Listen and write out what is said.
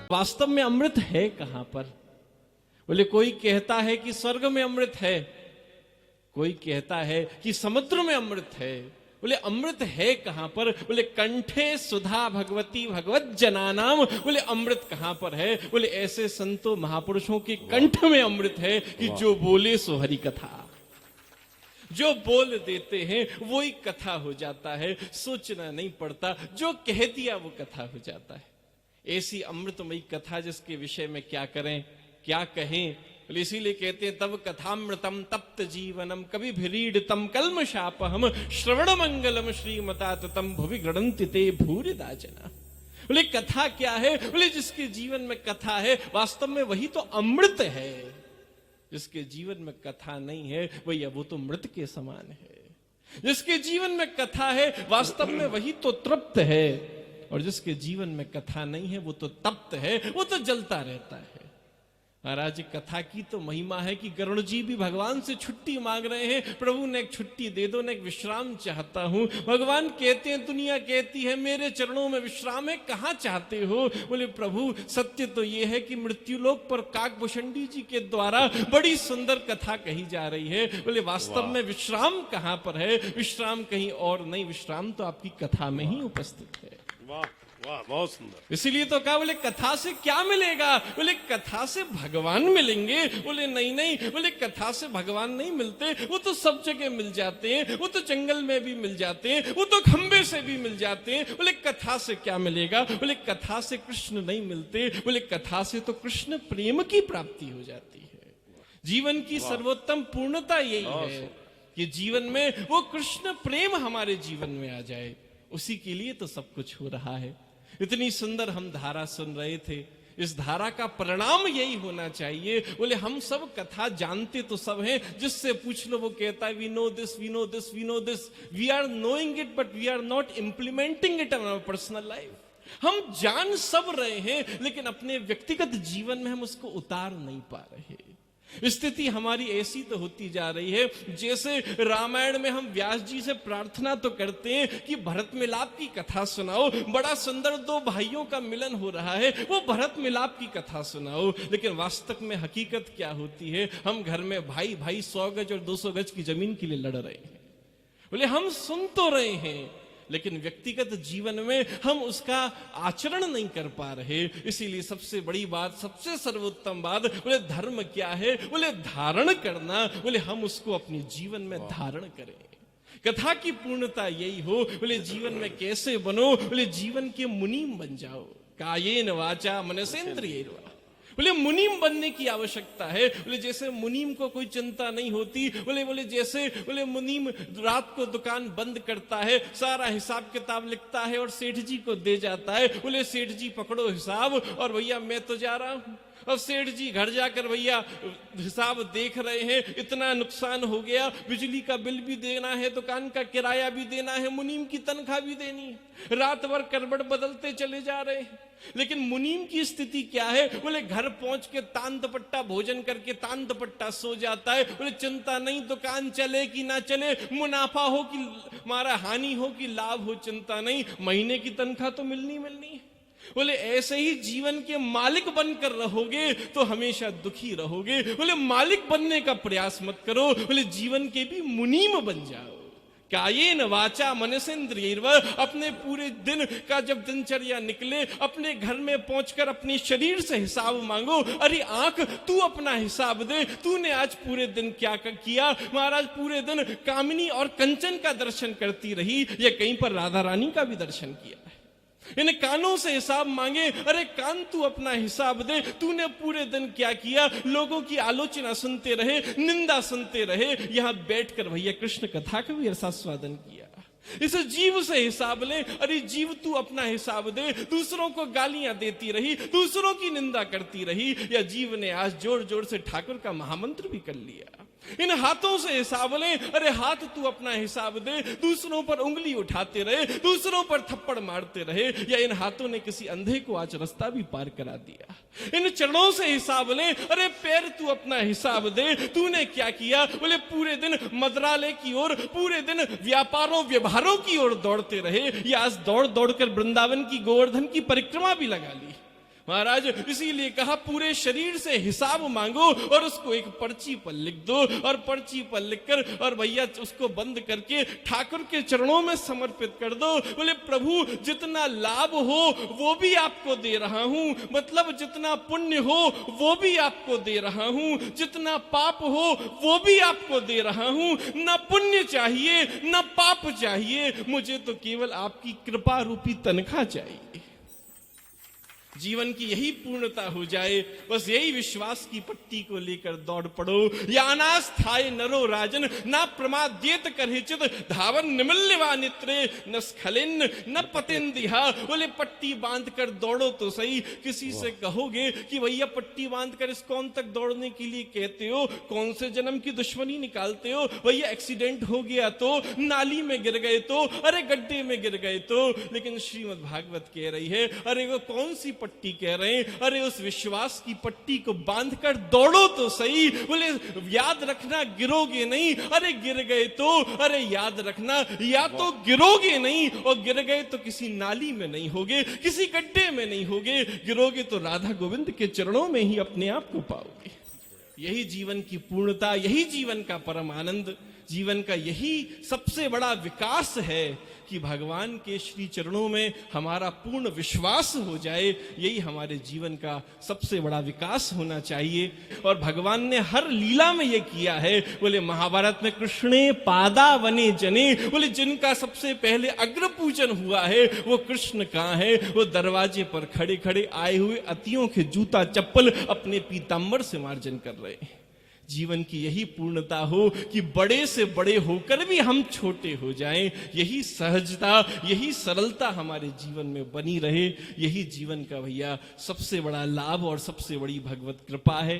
वास्तव में अमृत है कहां पर? बोले कोई कहता है कि स्वर्ग में अमृत है, कोई कहता है कि समुद्र में अमृत है। बोले अमृत है कहां पर? बोले कंठे सुधा भगवती भगवत जनानाम। बोले अमृत कहां पर है? बोले ऐसे संतों महापुरुषों के कंठ में अमृत है कि जो बोले सो हरि कथा, जो बोल देते हैं वो ही कथा हो जाता है, सोचना नहीं पड़ता, जो कह दिया वो कथा हो जाता है। ऐसी अमृतमयी कथा जिसके विषय में क्या करें, क्या कहें। इसीलिए कहते हैं तब कथामृतम तप्त जीवनम कवि भिरीडतम कल्मशापहम श्रवण मंगलम श्रीमता तम भुवि गणन्ति ते भूरिदा जना। बोले कथा क्या है? बोले जिसके जीवन में कथा है वास्तव में वही तो अमृत है। जिसके जीवन में कथा नहीं है भैया वो तो मृत के समान है। जिसके जीवन में कथा है वास्तव में वही तो तृप्त है, और जिसके जीवन में कथा नहीं है वो तो तप्त है, वो तो जलता रहता है। महाराज कथा की तो महिमा है कि गरुड़ जी भी भगवान से छुट्टी मांग रहे हैं, प्रभु ने एक छुट्टी दे दो, ने एक विश्राम चाहता हूं। भगवान कहते हैं, दुनिया कहती है मेरे चरणों में विश्राम है, कहां चाहते हो? बोले प्रभु सत्य तो यह है कि मृत्युलोक पर काकभूषणी जी के द्वारा बड़ी सुंदर कथा कही जा रही है। बोले वास्तव में विश्राम कहां पर है? विश्राम कहीं और नहीं, विश्राम तो आपकी कथा में ही उपस्थित है। वाह वाह, बहुत सुंदर। इसीलिए तो कहा बोले कथा से क्या मिलेगा? बोले कथा से भगवान मिलेंगे। बोले नहीं नहीं, बोले कथा से भगवान नहीं मिलते, वो तो सब जगह मिल जाते हैं, वो तो जंगल में भी मिल जाते हैं, वो तो खंबे से भी मिल जाते हैं। बोले कथा से क्या मिलेगा? बोले कथा से कृष्ण नहीं मिलते, बोले कथा से तो कृष्ण प्रेम की प्राप्ति हो जाती है। जीवन की सर्वोत्तम पूर्णता यही है कि जीवन में वो कृष्ण प्रेम हमारे जीवन में आ जाए, उसी के लिए तो सब कुछ हो रहा है। इतनी सुंदर हम धारा सुन रहे थे, इस धारा का परिणाम यही होना चाहिए। बोले हम सब कथा जानते तो सब हैं, जिससे पूछ लो वो कहता है we know this, we know this, we know this, we are knowing it but we are not implementing it in our personal life. हम जान सब रहे हैं लेकिन अपने व्यक्तिगत जीवन में हम उसको उतार नहीं पा रहे। स्थिति हमारी ऐसी तो होती जा रही है जैसे रामायण में हम व्यास जी से प्रार्थना तो करते हैं कि भरत मिलाप की कथा सुनाओ, बड़ा सुंदर दो भाइयों का मिलन हो रहा है, वो भरत मिलाप की कथा सुनाओ। लेकिन वास्तव में हकीकत क्या होती है? हम घर में भाई भाई 100 गज और 200 गज की जमीन के लिए लड़ रहे हैं। बोले हम सुन तो रहे हैं लेकिन व्यक्तिगत जीवन में हम उसका आचरण नहीं कर पा रहे। इसीलिए सबसे बड़ी बात, सबसे सर्वोत्तम बात, बोले धर्म क्या है? बोले धारण करना। बोले हम उसको अपने जीवन में धारण करें। कथा की पूर्णता यही हो। बोले जीवन में कैसे बनो? बोले जीवन के मुनीम बन जाओ। कायेन वाचा मनसेंद्रियैर्वा। बोले मुनीम बनने की आवश्यकता है। बोले जैसे मुनीम को कोई चिंता नहीं होती, बोले जैसे बोले मुनीम रात को दुकान बंद करता है, सारा हिसाब किताब लिखता है और सेठ जी को दे जाता है। बोले सेठ जी पकड़ो हिसाब और भैया मैं तो जा रहा हूं। अब सेठ जी घर जाकर भैया हिसाब देख रहे हैं, इतना नुकसान हो गया, बिजली का बिल भी देना है, दुकान का किराया भी देना है, मुनीम की तनख्वाह भी देनी है। रात भर करबट बदलते चले जा रहे हैं। लेकिन मुनीम की स्थिति क्या है? बोले घर पहुंच के तान दुपट्टा भोजन करके तान दुपट्टा सो जाता है। बोले चिंता नहीं, दुकान चले कि ना चले, मुनाफा हो कि हमारा हानि हो कि लाभ हो, चिंता नहीं, महीने की तनख्वाह तो मिलनी है। बोले ऐसे ही जीवन के मालिक बनकर रहोगे तो हमेशा दुखी रहोगे। बोले मालिक बनने का प्रयास मत करो, बोले जीवन के भी मुनीम बन जाओ। कायेन वाचा मनसेंद्रियैर्वा। अपने पूरे दिन का जब दिनचर्या निकले, अपने घर में पहुंचकर अपने शरीर से हिसाब मांगो। अरे आंख तू अपना हिसाब दे, तूने आज पूरे दिन क्या किया? महाराज पूरे दिन कामिनी और कंचन का दर्शन करती रही या कहीं पर राधा रानी का भी दर्शन किया? इन कानों से हिसाब मांगे। अरे कान तू अपना हिसाब दे, तूने पूरे दिन क्या किया? लोगों की आलोचना सुनते रहे, निंदा सुनते रहे, यहां बैठकर भैया कृष्ण कथा का भी रसास्वादन किया। इस जीव से हिसाब ले। अरे जीव तू अपना हिसाब दे, दूसरों को गालियां देती रही, दूसरों की निंदा करती रही, या जीव ने आज जोर जोर से ठाकुर का महामंत्र भी कर लिया। इन हाथों से हिसाब ले। अरे हाथ तू अपना हिसाब दे, दूसरों पर उंगली उठाते रहे, दूसरों पर थप्पड़ मारते रहे, या इन हाथों ने किसी अंधे को आज रास्ता भी पार करा दिया। इन चरणों से हिसाब ले। अरे पैर तू अपना हिसाब दे, तूने क्या किया? बोले पूरे दिन मदरालय की ओर, पूरे दिन व्यापारों व्यवहारों की ओर दौड़ते रहे, या आज दौड़ दौड़ कर वृंदावन की गोवर्धन की परिक्रमा भी लगा ली। महाराज इसीलिए कहा पूरे शरीर से हिसाब मांगो और उसको एक पर्ची पर लिख दो, और पर्ची पर लिखकर और भैया उसको बंद करके ठाकुर के चरणों में समर्पित कर दो। बोले प्रभु जितना लाभ हो वो भी आपको दे रहा हूं, मतलब जितना पुण्य हो वो भी आपको दे रहा हूं, जितना पाप हो वो भी आपको दे रहा हूं। न पुण्य चाहिए न पाप चाहिए, मुझे तो केवल आपकी कृपा रूपी तनख्वाह चाहिए। जीवन की यही पूर्णता हो जाए, बस यही विश्वास की पट्टी को लेकर दौड़ पड़ो। यानास्थाय नरो राजन ना प्रमाद्येत करहिचित धावन निमिल्यवा नित्रे न स्खलिन न पतिंदिहा। बोले पट्टी बांध कर दौड़ो तो सही। किसी से कहोगे कि भैया पट्टी बांध कर इस कौन तक दौड़ने के लिए कहते हो, कौन से जन्म की दुश्मनी निकालते हो? भैया एक्सीडेंट हो गया तो, नाली में गिर गए तो, अरे गड्ढे में गिर गए तो। लेकिन श्रीमद् भागवत कह रही है अरे वो कौन सी पट्टी कह रहे हैं, अरे उस विश्वास की पट्टी को बांधकर दौड़ो तो सही। बोले याद रखना गिरोगे नहीं, अरे गिर गए तो, अरे याद रखना या तो गिरोगे नहीं और गिर गए तो किसी नाली में नहीं होगे, किसी गड्ढे में नहीं होगे, गिरोगे तो राधा गोविंद के चरणों में ही अपने आप को पाओगे। यही जीवन की पूर्णता, यही जीवन का परम आनंद, जीवन का यही सबसे बड़ा विकास है कि भगवान के श्री चरणों में हमारा पूर्ण विश्वास हो जाए। यही हमारे जीवन का सबसे बड़ा विकास होना चाहिए। और भगवान ने हर लीला में यह किया है। बोले महाभारत में कृष्णे पादा वने जने, बोले जिनका सबसे पहले अग्र पूजन हुआ है वो कृष्ण कहाँ है? वो दरवाजे पर खड़े खड़े आए हुए अतियों के जूता चप्पल अपने पीतांबर से मार्जन कर रहे हैं। जीवन की यही पूर्णता हो कि बड़े से बड़े होकर भी हम छोटे हो जाएं। यही सहजता, यही सरलता हमारे जीवन में बनी रहे। यही जीवन का भैया सबसे बड़ा लाभ और सबसे बड़ी भगवत कृपा है।